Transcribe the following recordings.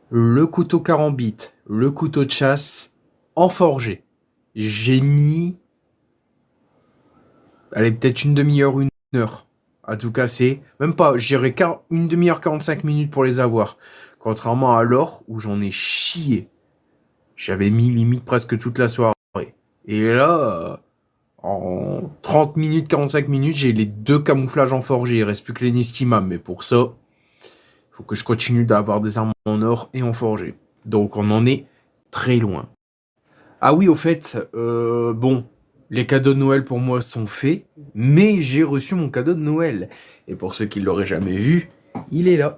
le couteau carambite, le couteau de chasse en forgé. J'ai mis, allez, peut-être une demi-heure, une heure à tout casser. Même pas, je dirais une demi-heure, 45 minutes pour les avoir. Contrairement à l'or où j'en ai chié. J'avais mis limite presque toute la soirée. Et là, en 30 minutes, 45 minutes, j'ai les deux camouflages en forgé. Il reste plus que l'inestimable. Mais pour ça, il faut que je continue d'avoir des armes en or et en forgé. Donc on en est très loin. Ah oui, au fait, bon, les cadeaux de Noël pour moi sont faits, mais j'ai reçu mon cadeau de Noël. Et pour ceux qui l'auraient jamais vu, il est là.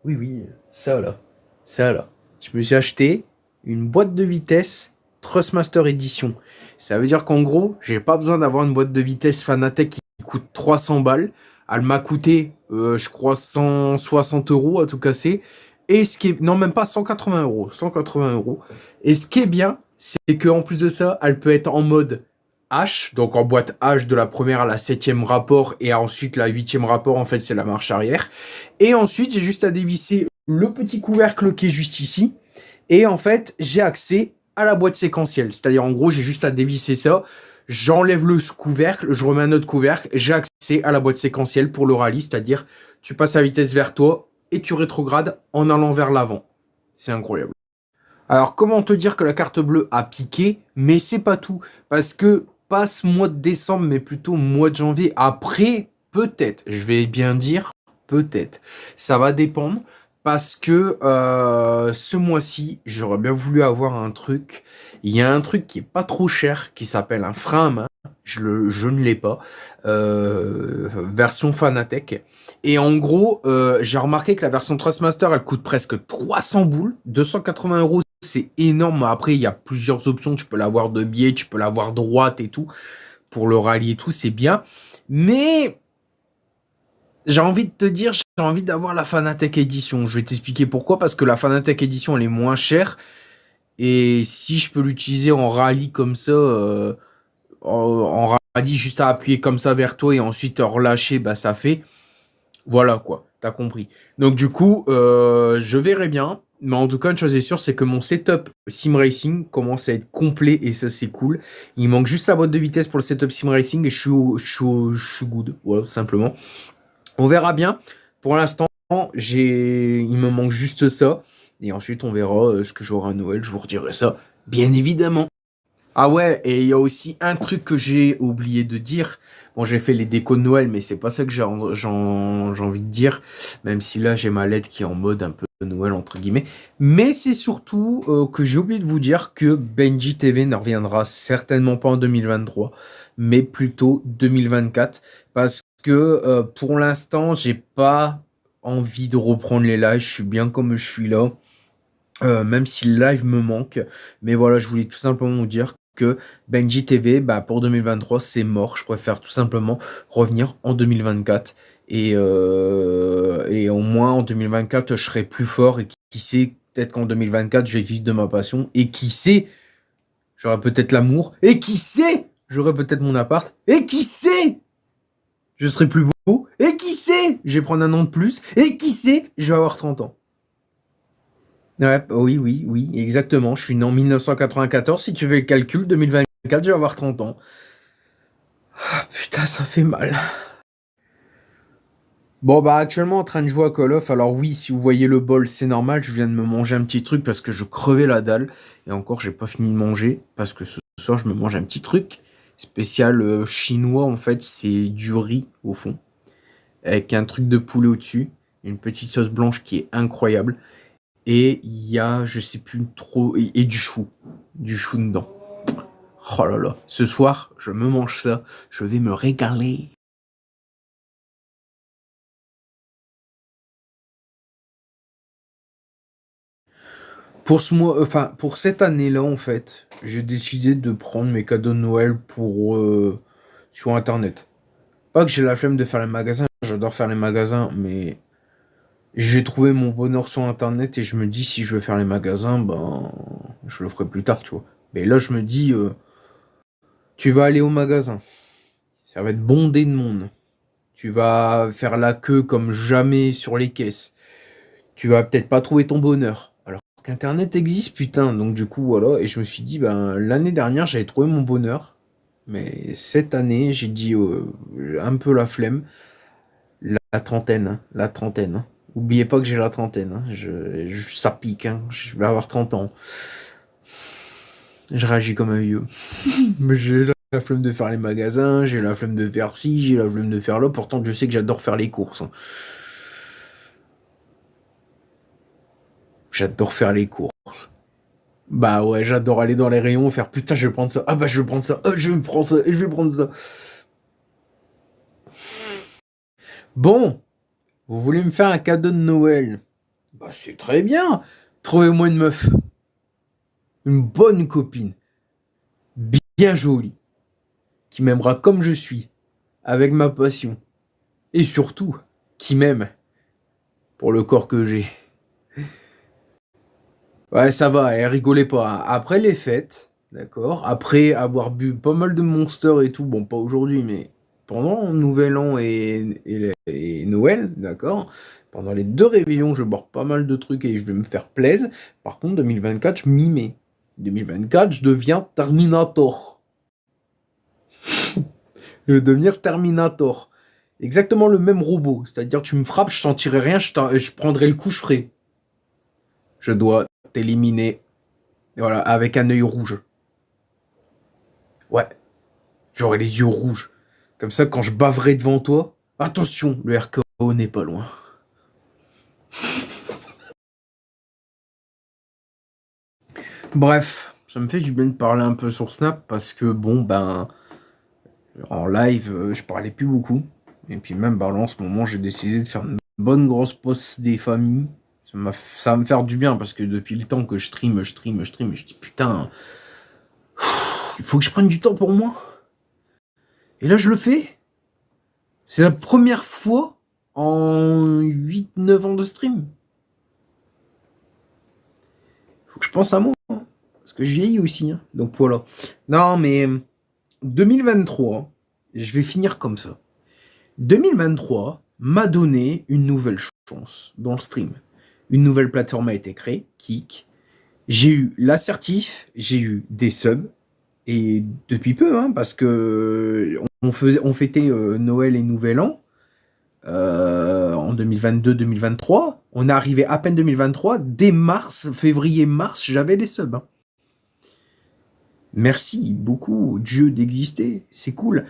Oui, oui, ça là. Ça là. Je me suis acheté une boîte de vitesse Trustmaster Edition. Ça veut dire qu'en gros, j'ai pas besoin d'avoir une boîte de vitesse Fanatec qui coûte 300 balles. Elle m'a coûté, je crois, 160 euros à tout casser. Et ce qui est... Non, même pas 180 euros. 180 euros. Et ce qui est bien, c'est qu'en plus de ça, elle peut être en mode H, donc en boîte H de la première à la septième rapport et ensuite la huitième rapport, en fait, c'est la marche arrière. Et ensuite, j'ai juste à dévisser le petit couvercle qui est juste ici. Et en fait, j'ai accès à la boîte séquentielle. C'est-à-dire, en gros, j'ai juste à dévisser ça. J'enlève le couvercle, je remets un autre couvercle. J'ai accès à la boîte séquentielle pour le rallye. C'est-à-dire, tu passes à vitesse vers toi et tu rétrogrades en allant vers l'avant. C'est incroyable. Alors, comment te dire que la carte bleue a piqué, mais c'est pas tout. Parce que passe mois de décembre, mais plutôt mois de janvier. Après, peut-être, je vais bien dire peut-être. Ça va dépendre. Parce que ce mois-ci, j'aurais bien voulu avoir un truc. Il y a un truc qui est pas trop cher, qui s'appelle un frein à main. Je ne l'ai pas. Version Fanatec. Et en gros, j'ai remarqué que la version Trustmaster, elle coûte presque 300 boules. 280 euros, c'est énorme. Après, il y a plusieurs options. Tu peux l'avoir de biais, tu peux l'avoir droite et tout. Pour le rallye et tout, c'est bien. Mais j'ai envie de te dire, j'ai envie d'avoir la Fanatec Edition. Je vais t'expliquer pourquoi. Parce que la Fanatec Edition, elle est moins chère. Et si je peux l'utiliser en rallye comme ça, en rallye, juste à appuyer comme ça vers toi et ensuite relâcher, bah ça fait. Voilà quoi, t'as compris. Donc du coup, je verrai bien. Mais en tout cas, une chose est sûre, c'est que mon setup Sim Racing commence à être complet et ça c'est cool. Il manque juste la boîte de vitesse pour le setup Sim Racing et je suis good. Voilà, simplement. On verra bien. Pour l'instant, il me manque juste ça. Et ensuite, on verra ce que j'aurai à Noël. Je vous redirai ça, bien évidemment. Ah ouais, et il y a aussi un truc que j'ai oublié de dire. Bon, j'ai fait les décos de Noël, mais c'est pas ça que j'ai envie de dire. Même si là, j'ai ma lettre qui est en mode un peu Noël, entre guillemets. Mais c'est surtout que j'ai oublié de vous dire que Benji TV ne reviendra certainement pas en 2023, mais plutôt 2024. Parce que pour l'instant, j'ai pas envie de reprendre les lives. Je suis bien comme je suis là. Même si le live me manque. Mais voilà, je voulais tout simplement vous dire que Benji TV, bah, pour 2023, c'est mort. Je préfère tout simplement revenir en 2024. Et au moins en 2024, je serai plus fort. Et qui sait, peut-être qu'en 2024, je vais vivre de ma passion. Et qui sait, j'aurai peut-être l'amour. Et qui sait, j'aurai peut-être mon appart. Et qui sait, je serai plus beau. Et qui sait, je vais prendre un an de plus. Et qui sait, je vais avoir 30 ans. Ouais, oui, oui, oui, exactement. Je suis né en 1994. Si tu fais le calcul, 2024, je vais avoir 30 ans. Ah, putain, ça fait mal. Bon, bah, actuellement, en train de jouer à Call of. Alors, oui, si vous voyez le bol, c'est normal. Je viens de me manger un petit truc parce que je crevais la dalle. Et encore, j'ai pas fini de manger parce que ce soir, je me mange un petit truc spécial chinois. En fait, c'est du riz au fond, avec un truc de poulet au-dessus, une petite sauce blanche qui est incroyable. Et il y a, je sais plus trop, et du chou. Du chou dedans. Oh là là. Ce soir, je me mange ça. Je vais me régaler. Pour ce mois, enfin, pour cette année-là, en fait, j'ai décidé de prendre mes cadeaux de Noël pour sur Internet. Pas que j'ai la flemme de faire les magasins, j'adore faire les magasins, mais j'ai trouvé mon bonheur sur Internet et je me dis si je veux faire les magasins, ben, je le ferai plus tard, tu vois. Mais là, je me dis, tu vas aller au magasin, ça va être bondé de monde. Tu vas faire la queue comme jamais sur les caisses. Tu vas peut-être pas trouver ton bonheur. Alors qu'Internet existe, putain. Donc du coup, voilà. Et je me suis dit, ben, l'année dernière, j'avais trouvé mon bonheur. Mais cette année, j'ai dit un peu la flemme. La trentaine, hein, la trentaine, hein. Oubliez pas que j'ai la trentaine, hein. Ça pique, hein. Je vais avoir 30 ans. Je réagis comme un vieux. Mais j'ai la flemme de faire les magasins, j'ai la flemme de faire ci, j'ai la flemme de faire là. Pourtant, je sais que j'adore faire les courses, hein. J'adore faire les courses. Bah ouais, j'adore aller dans les rayons, faire putain, je vais prendre ça. Ah bah je vais prendre ça. Ah, je vais prendre ça. Et je vais prendre ça. Bon, vous voulez me faire un cadeau de Noël? Bah c'est très bien. Trouvez-moi une meuf. Une bonne copine. Bien jolie. Qui m'aimera comme je suis. Avec ma passion. Et surtout, qui m'aime. Pour le corps que j'ai. Ouais, ça va, rigolez pas, hein. Après les fêtes, d'accord, après avoir bu pas mal de Monster et tout, bon, pas aujourd'hui, mais pendant Nouvel An et Noël, d'accord, pendant les deux réveillons, je bois pas mal de trucs et je vais me faire plaisir. Par contre, 2024, je m'y mets. 2024, je deviens Terminator. Je vais devenir Terminator. Exactement le même robot. C'est-à-dire, tu me frappes, je sentirai rien, je prendrai le coup, je ferai. Je dois t'éliminer. Voilà, avec un œil rouge. Ouais, j'aurai les yeux rouges. Comme ça, quand je baverai devant toi, attention, le RKO n'est pas loin. Bref, ça me fait du bien de parler un peu sur Snap parce que bon, ben, en live, je parlais plus beaucoup. Et puis même, ben, là, en ce moment, j'ai décidé de faire une bonne grosse pause des familles. Ça va me faire du bien parce que depuis le temps que je stream, et je dis putain, il faut que je prenne du temps pour moi. Et là, je le fais. C'est la première fois en 8-9 ans de stream. Faut que je pense à moi, hein, parce que je vieillis aussi, hein. Donc voilà. Non, mais 2023, je vais finir comme ça. 2023 m'a donné une nouvelle chance dans le stream. Une nouvelle plateforme a été créée, Kik. J'ai eu l'assertif, j'ai eu des subs, et depuis peu, hein, parce que on fêtait Noël et Nouvel An en 2022-2023. On est arrivé à peine 2023. Dès mars, février-mars, j'avais les subs, hein. Merci beaucoup, Dieu, d'exister. C'est cool.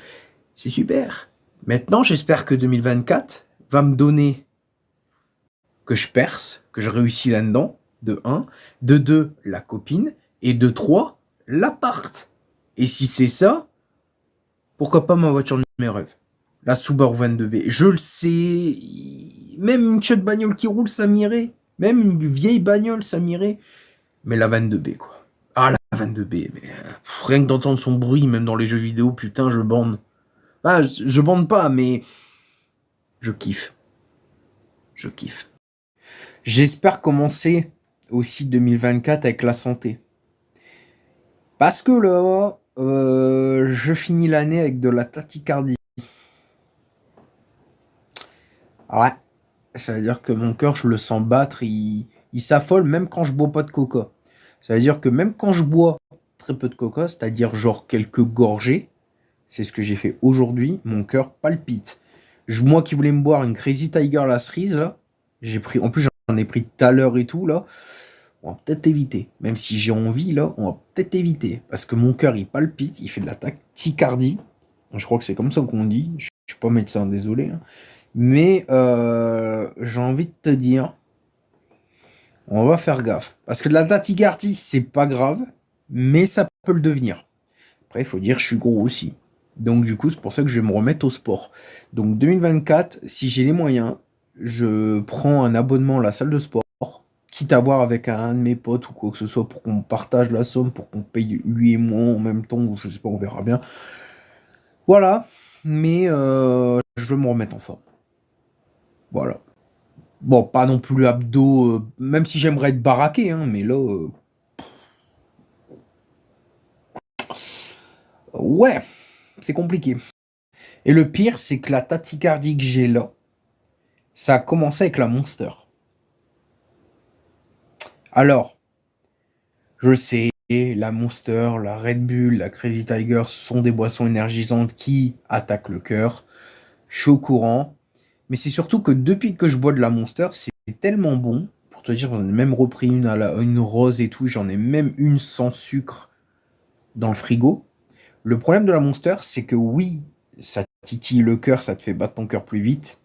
C'est super. Maintenant, j'espère que 2024 va me donner que je perce, que je réussis là-dedans, de 1. De 2, la copine. Et de 3, l'appart. Et si c'est ça, pourquoi pas ma voiture de mes rêves? La Subaru 22B. Je le sais. Même une chouette bagnole qui roule, ça m'irait. Même une vieille bagnole, ça m'irait. Mais la 22B, quoi. Ah, la 22B. Mais, rien que d'entendre son bruit, même dans les jeux vidéo, putain, je bande. Ah, je bande pas, mais je kiffe. Je kiffe. J'espère commencer aussi 2024 avec la santé. Parce que là, je finis l'année avec de la tachycardie. Ouais. Ça veut dire que mon cœur, je le sens battre, il s'affole même quand je bois pas de coca. Ça veut dire que même quand je bois très peu de coca, c'est-à-dire genre quelques gorgées, c'est ce que j'ai fait aujourd'hui, mon cœur palpite. Moi qui voulais me boire une Crazy Tiger la cerise, là, j'ai pris, en plus j'en ai pris tout à l'heure et tout, là, on va peut-être éviter. Même si j'ai envie, là, on va peut-être éviter. Parce que mon cœur, il palpite, il fait de la tachycardie. Je crois que c'est comme ça qu'on dit. Je suis pas médecin, désolé, hein. Mais j'ai envie de te dire, on va faire gaffe. Parce que la tachycardie, c'est pas grave, mais ça peut le devenir. Après, il faut dire, je suis gros aussi. Donc du coup, c'est pour ça que je vais me remettre au sport. Donc 2024, si j'ai les moyens, je prends un abonnement à la salle de sport, quitte à voir avec un de mes potes ou quoi que ce soit pour qu'on partage la somme, pour qu'on paye lui et moi en même temps, ou je sais pas, on verra bien. Voilà, mais je veux me remettre en forme. Voilà. Bon, pas non plus abdos, même si j'aimerais être baraqué, hein, mais là, ouais, c'est compliqué. Et le pire, c'est que la tachycardie que j'ai là, ça a commencé avec la Monster. Alors, Je sais, la Monster, la Red Bull, la Crazy Tiger sont des boissons énergisantes qui attaquent le cœur. Je suis au courant. Mais c'est surtout que depuis que je bois de la Monster, c'est tellement bon. Pour te dire, j'en ai même repris une une rose et tout. J'en ai même une sans sucre dans le frigo. Le problème de la Monster, c'est que oui, ça titille le cœur, ça te fait battre ton cœur plus vite.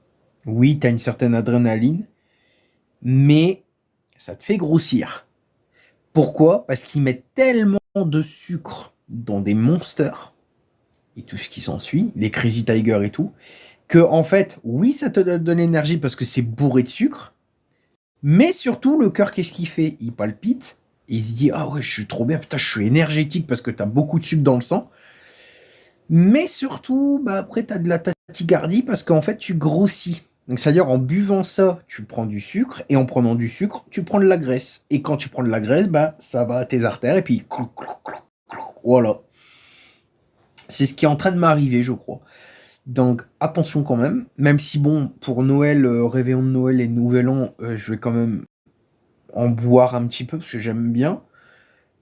Oui, t'as une certaine adrénaline. Mais ça te fait grossir. Pourquoi? Parce qu'ils mettent tellement de sucre dans des Monsters et tout ce qui s'ensuit, les Crazy Tiger et tout, que en fait, oui, ça te donne de l'énergie parce que c'est bourré de sucre, mais surtout le cœur, qu'est-ce qu'il fait? Il palpite et il se dit ah ouais, je suis trop bien, putain, je suis énergétique parce que t'as beaucoup de sucre dans le sang. Mais surtout, bah après t'as de la tachycardie parce qu'en fait tu grossis. Donc c'est-à-dire en buvant ça, tu prends du sucre et en prenant du sucre, tu prends de la graisse. Et quand tu prends de la graisse, bah ça va à tes artères et puis voilà. C'est ce qui est en train de m'arriver, je crois. Donc attention quand même si bon, pour Noël, réveillon de Noël et Nouvel An, je vais quand même en boire un petit peu parce que j'aime bien,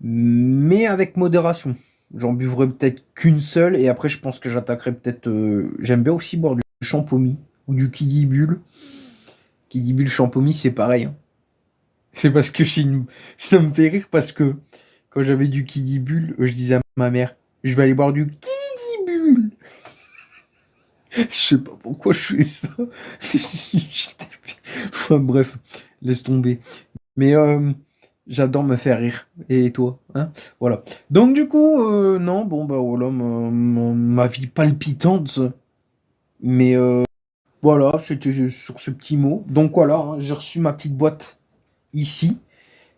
mais avec modération. J'en buvrai peut-être qu'une seule et après je pense que j'attaquerai peut-être. J'aime bien aussi boire du champomy ou du Kidibule. Kidibule champomy, c'est pareil, hein. C'est parce que ça me fait rire parce que quand j'avais du Kidibule, je disais à ma mère, je vais aller boire du Kidibule. Je sais pas pourquoi je fais ça. Enfin bref, laisse tomber. Mais j'adore me faire rire. Et toi, hein? Voilà. Donc du coup, non, bon bah voilà, ma vie palpitante. Mais voilà, c'était sur ce petit mot. Donc voilà, hein, j'ai reçu ma petite boîte ici.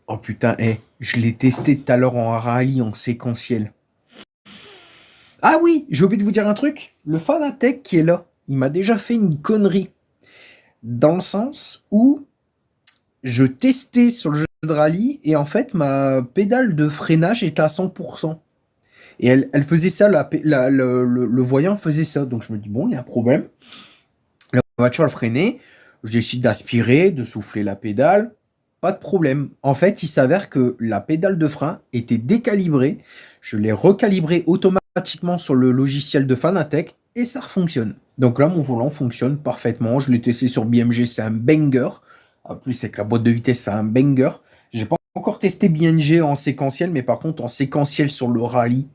Oh putain, je l'ai testé tout à l'heure en rallye, en séquentiel. Ah oui, j'ai oublié de vous dire un truc. Le Fanatec qui est là, il m'a déjà fait une connerie. Dans le sens où je testais sur le jeu de rallye et en fait ma pédale de freinage était à 100%. Et elle faisait ça, le voyant faisait ça. Donc je me dis, bon, il y a un problème. La voiture, elle freinait. Je décide d'aspirer, de souffler la pédale. Pas de problème. En fait, il s'avère que la pédale de frein était décalibrée. Je l'ai recalibrée automatiquement sur le logiciel de Fanatec et ça refonctionne. Donc là, mon volant fonctionne parfaitement. Je l'ai testé sur BMG, c'est un banger. En plus, avec la boîte de vitesse, c'est un banger. J'ai pas encore testé BMG en séquentiel, mais par contre, en séquentiel sur le rallye,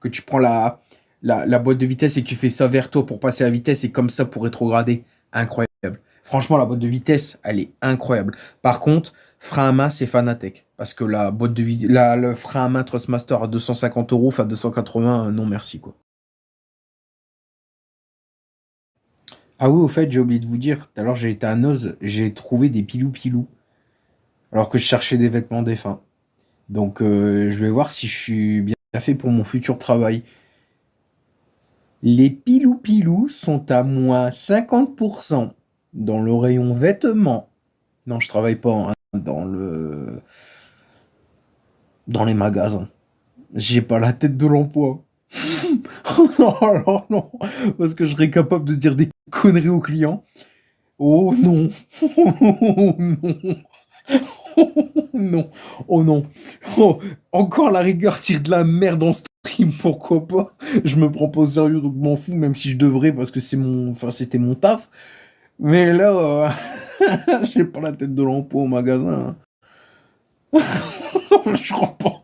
que tu prends la boîte de vitesse et que tu fais ça vers toi pour passer la vitesse et comme ça pour rétrograder. Incroyable. Franchement, la boîte de vitesse, elle est incroyable. Par contre, frein à main, c'est Fanatec. Parce que la boîte de vitesse, le frein à main Trustmaster à 250 euros, enfin 280, non merci quoi. Ah oui, au fait, j'ai oublié de vous dire, tout à l'heure j'ai été à Noz, j'ai trouvé des pilou-pilou. Alors que je cherchais des vêtements défunts. Donc je vais voir si je suis bien fait pour mon futur travail. Les pilou-pilou sont à moins 50% dans le rayon vêtements. Non, je travaille pas hein, dans les magasins. J'ai pas la tête de l'emploi. Non, alors non, parce que je serais capable de dire des conneries aux clients. Oh non, oh non, oh non, oh non. Oh, encore la rigueur tire de la merde en stream, pourquoi pas? Je me prends pas au sérieux, donc m'en fous, même si je devrais, parce que enfin, c'était mon taf. Mais là, j'ai pas la tête de l'emploi au magasin, hein. Je crois pas.